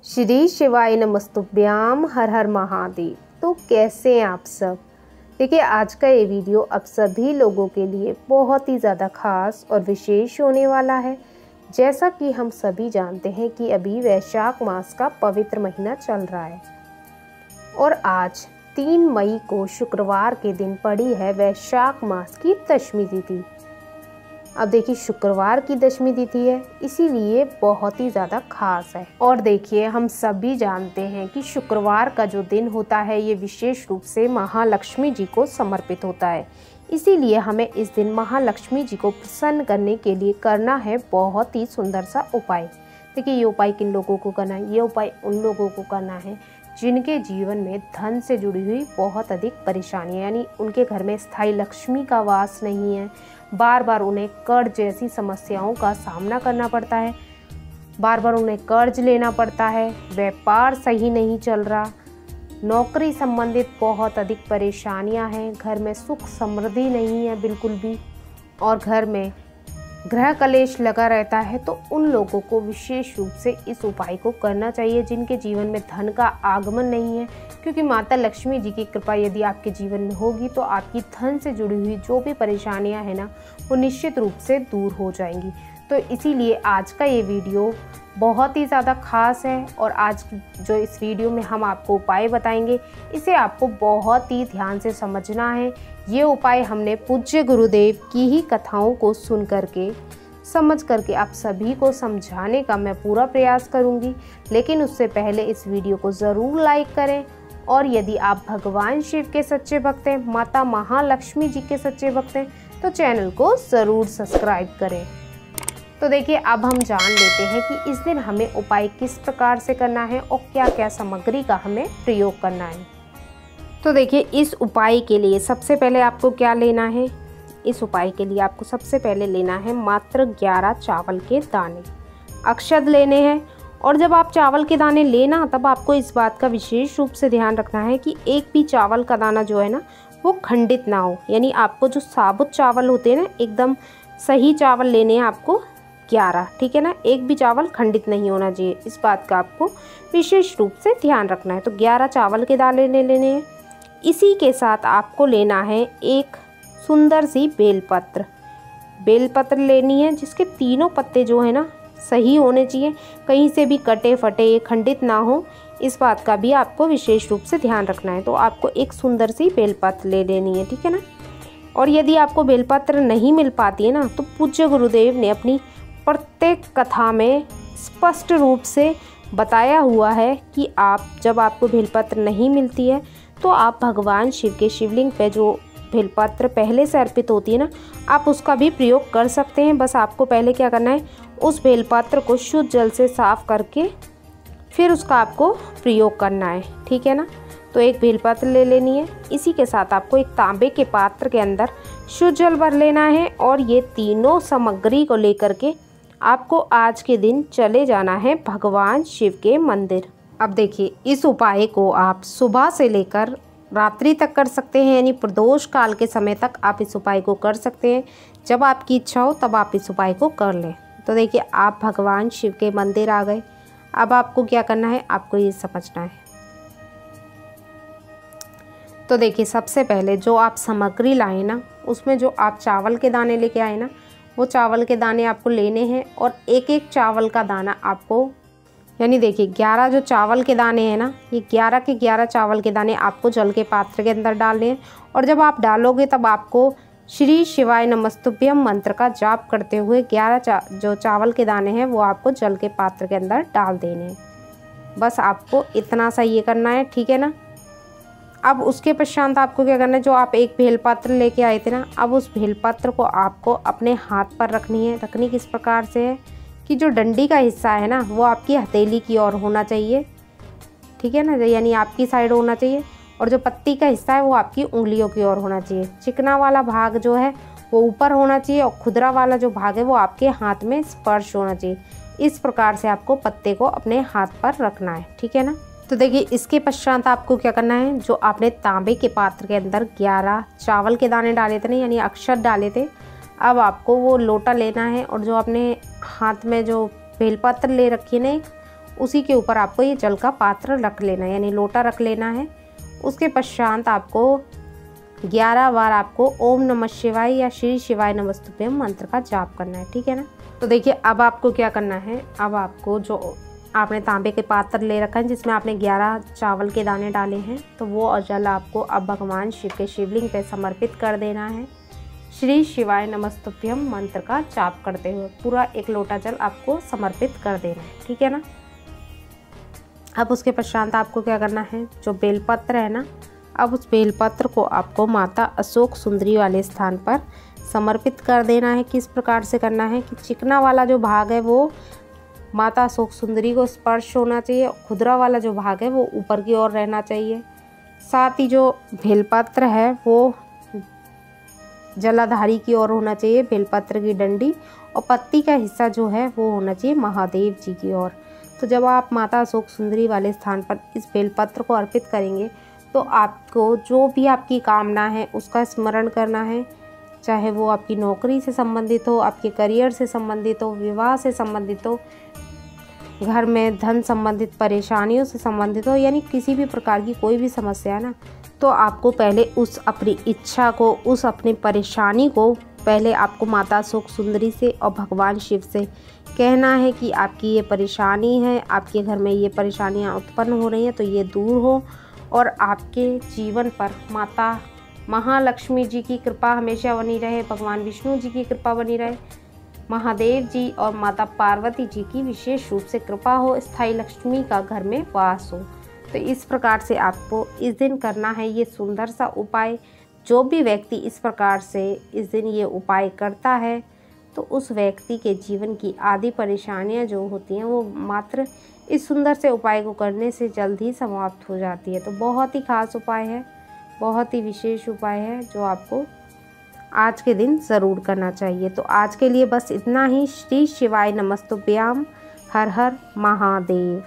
श्री शिवाय नमस्तुभ्याम, हर हर महादेव। तो कैसे हैं आप सब। देखिए, आज का ये वीडियो अब सभी लोगों के लिए बहुत ही ज़्यादा खास और विशेष होने वाला है। जैसा कि हम सभी जानते हैं कि अभी वैशाख मास का पवित्र महीना चल रहा है और आज 3 मई को शुक्रवार के दिन पड़ी है वैशाख मास की दशमी तिथि। अब देखिए, शुक्रवार की दशमी तिथि है, इसीलिए बहुत ही ज़्यादा खास है। और देखिए, हम सभी जानते हैं कि शुक्रवार का जो दिन होता है ये विशेष रूप से महालक्ष्मी जी को समर्पित होता है। इसीलिए हमें इस दिन महालक्ष्मी जी को प्रसन्न करने के लिए करना है बहुत ही सुंदर सा उपाय। देखिए, ये उपाय किन लोगों को करना है? ये उपाय उन लोगों को करना है जिनके जीवन में धन से जुड़ी हुई बहुत अधिक परेशानी, यानी उनके घर में स्थायी लक्ष्मी का वास नहीं है, बार बार उन्हें कर्ज जैसी समस्याओं का सामना करना पड़ता है, बार बार उन्हें कर्ज लेना पड़ता है, व्यापार सही नहीं चल रहा, नौकरी संबंधित बहुत अधिक परेशानियां हैं, घर में सुख समृद्धि नहीं है बिल्कुल भी, और घर में ग्रह कलेश लगा रहता है। तो उन लोगों को विशेष रूप से इस उपाय को करना चाहिए जिनके जीवन में धन का आगमन नहीं है, क्योंकि माता लक्ष्मी जी की कृपा यदि आपके जीवन में होगी तो आपकी धन से जुड़ी हुई जो भी परेशानियां हैं ना, वो निश्चित रूप से दूर हो जाएंगी। तो इसीलिए आज का ये वीडियो बहुत ही ज़्यादा खास है और आज जो इस वीडियो में हम आपको उपाय बताएंगे, इसे आपको बहुत ही ध्यान से समझना है। ये उपाय हमने पूज्य गुरुदेव की ही कथाओं को सुन करके समझ करके आप सभी को समझाने का मैं पूरा प्रयास करूंगी। लेकिन उससे पहले इस वीडियो को ज़रूर लाइक करें, और यदि आप भगवान शिव के सच्चे भक्त हैं, माता महालक्ष्मी जी के सच्चे भक्त हैं, तो चैनल को ज़रूर सब्सक्राइब करें। तो देखिए, अब हम जान लेते हैं कि इस दिन हमें उपाय किस प्रकार से करना है और क्या क्या सामग्री का हमें प्रयोग करना है। तो देखिए, इस उपाय के लिए सबसे पहले आपको क्या लेना है? इस उपाय के लिए आपको सबसे पहले लेना है मात्र 11 चावल के दाने, अक्षत लेने हैं। और जब आप चावल के दाने लेना, तब आपको इस बात का विशेष रूप से ध्यान रखना है कि एक भी चावल का दाना जो है ना, वो खंडित ना हो। यानी आपको जो साबुत चावल होते हैं ना, एकदम सही चावल लेने हैं आपको 11, ठीक है ना। एक भी चावल खंडित नहीं होना चाहिए, इस बात का आपको विशेष रूप से ध्यान रखना है। तो 11 चावल के दाने ले लेने हैं। इसी के साथ आपको लेना है एक सुंदर सी बेलपत्र लेनी है, जिसके तीनों पत्ते जो है ना सही होने चाहिए, कहीं से भी कटे फटे खंडित ना हो, इस बात का भी आपको विशेष रूप से ध्यान रखना है। तो आपको एक सुंदर सी बेलपत्र ले लेनी है, ठीक है ना। और यदि आपको बेलपत्र नहीं मिल पाती है ना, तो पूज्य गुरुदेव ने अपनी प्रत्येक कथा में स्पष्ट रूप से बताया हुआ है कि आप जब आपको बेलपत्र नहीं मिलती है तो आप भगवान शिव के शिवलिंग पे जो बेलपत्र पहले से अर्पित होती है ना, आप उसका भी प्रयोग कर सकते हैं। बस आपको पहले क्या करना है, उस बेलपत्र को शुद्ध जल से साफ करके फिर उसका आपको प्रयोग करना है, ठीक है ना। तो एक बेलपत्र ले लेनी है। इसी के साथ आपको एक तांबे के पात्र के अंदर शुद्ध जल भर लेना है, और ये तीनों सामग्री को लेकर के आपको आज के दिन चले जाना है भगवान शिव के मंदिर। अब देखिए, इस उपाय को आप सुबह से लेकर रात्रि तक कर सकते हैं, यानी प्रदोष काल के समय तक आप इस उपाय को कर सकते हैं। जब आपकी इच्छा हो तब आप इस उपाय को कर लें। तो देखिए, आप भगवान शिव के मंदिर आ गए। अब आपको क्या करना है, आपको ये समझना है। तो देखिए, सबसे पहले जो आप सामग्री लाए ना, उसमें जो आप चावल के दाने लेके आए ना, वो चावल के दाने आपको लेने हैं, और एक एक चावल का दाना आपको, यानी देखिए 11 जो चावल के दाने हैं ना, ये 11 के 11 चावल के दाने आपको जल के पात्र के अंदर डालने हैं। और जब आप डालोगे तब आपको श्री शिवाय नमस्तुभ्यम मंत्र का जाप करते हुए 11 जो चावल के दाने हैं वो आपको जल के पात्र के अंदर डाल देने हैं। बस आपको इतना सा ये करना है, ठीक है ना। अब उसके पश्चात आपको क्या करना है, जो आप एक बेलपत्र लेके आए थे ना, अब उस बेलपत्र को आपको अपने हाथ पर रखनी है। रखनी किस प्रकार से है कि जो डंडी का हिस्सा है ना, वो आपकी हथेली की ओर होना चाहिए, ठीक है ना, यानी आपकी साइड होना चाहिए। और जो पत्ती का हिस्सा है वो आपकी उंगलियों की ओर होना चाहिए। चिकना वाला भाग जो है वो ऊपर होना चाहिए, और खुदरा वाला जो भाग है वो आपके हाथ में स्पर्श होना चाहिए। इस प्रकार से आपको पत्ते को अपने हाथ पर रखना है, ठीक है ना। तो देखिए, इसके पश्चात आपको क्या करना है, जो आपने तांबे के पात्र के अंदर 11 चावल के दाने डाले थे ना, यानी अक्षत डाले थे, अब आपको वो लोटा लेना है, और जो आपने हाथ में जो बेलपत्र ले रखी है ना, उसी के ऊपर आपको ये जल का पात्र रख लेना है, यानी लोटा रख लेना है। उसके पश्चात आपको 11 बार आपको ओम नमः शिवाय या श्री शिवाय नमस्तुभ्यम मंत्र का जाप करना है, ठीक है ना। तो देखिए अब आपको क्या करना है, अब आपको जो आपने तांबे के पात्र ले रखा है जिसमें आपने 11 चावल के दाने डाले हैं, तो वो जल आपको अब भगवान शिव के शिवलिंग पे समर्पित कर देना है। श्री शिवाय नमस्तुभ्यम मंत्र का जाप करते हुए पूरा 1 लोटा जल आपको समर्पित कर देना है, ठीक है ना। अब उसके पश्चात आपको क्या करना है, जो बेलपत्र है ना, अब उस बेलपत्र को आपको माता अशोक सुंदरी वाले स्थान पर समर्पित कर देना है। किस प्रकार से करना है कि चिकना वाला जो भाग है वो माता अशोक सुंदरी को स्पर्श होना चाहिए, खुदरा वाला जो भाग है वो ऊपर की ओर रहना चाहिए। साथ ही जो बेलपत्र है वो जलाधारी की ओर होना चाहिए, बेलपत्र की डंडी, और पत्ती का हिस्सा जो है वो होना चाहिए महादेव जी की ओर। तो जब आप माता अशोक सुंदरी वाले स्थान पर इस बेलपत्र को अर्पित करेंगे तो आपको जो भी आपकी कामना है उसका स्मरण करना है, चाहे वो आपकी नौकरी से संबंधित हो, आपके करियर से संबंधित हो, विवाह से संबंधित हो, घर में धन संबंधित परेशानियों से संबंधित हो, यानी किसी भी प्रकार की कोई भी समस्या है ना, तो आपको पहले उस अपनी इच्छा को, उस अपनी परेशानी को पहले आपको माता अशोक सुंदरी से और भगवान शिव से कहना है कि आपकी ये परेशानी है, आपके घर में ये परेशानियां उत्पन्न हो रही हैं तो ये दूर हो, और आपके जीवन पर माता महालक्ष्मी जी की कृपा हमेशा बनी रहे, भगवान विष्णु जी की कृपा बनी रहे, महादेव जी और माता पार्वती जी की विशेष रूप से कृपा हो, स्थायी लक्ष्मी का घर में वास हो। तो इस प्रकार से आपको इस दिन करना है ये सुंदर सा उपाय। जो भी व्यक्ति इस प्रकार से इस दिन ये उपाय करता है तो उस व्यक्ति के जीवन की आधी परेशानियां जो होती हैं वो मात्र इस सुंदर से उपाय को करने से जल्द ही समाप्त हो जाती है। तो बहुत ही खास उपाय है, बहुत ही विशेष उपाय है जो आपको आज के दिन ज़रूर करना चाहिए। तो आज के लिए बस इतना ही। श्री शिवाय नमस्तुभ्याम। हर हर महादेव।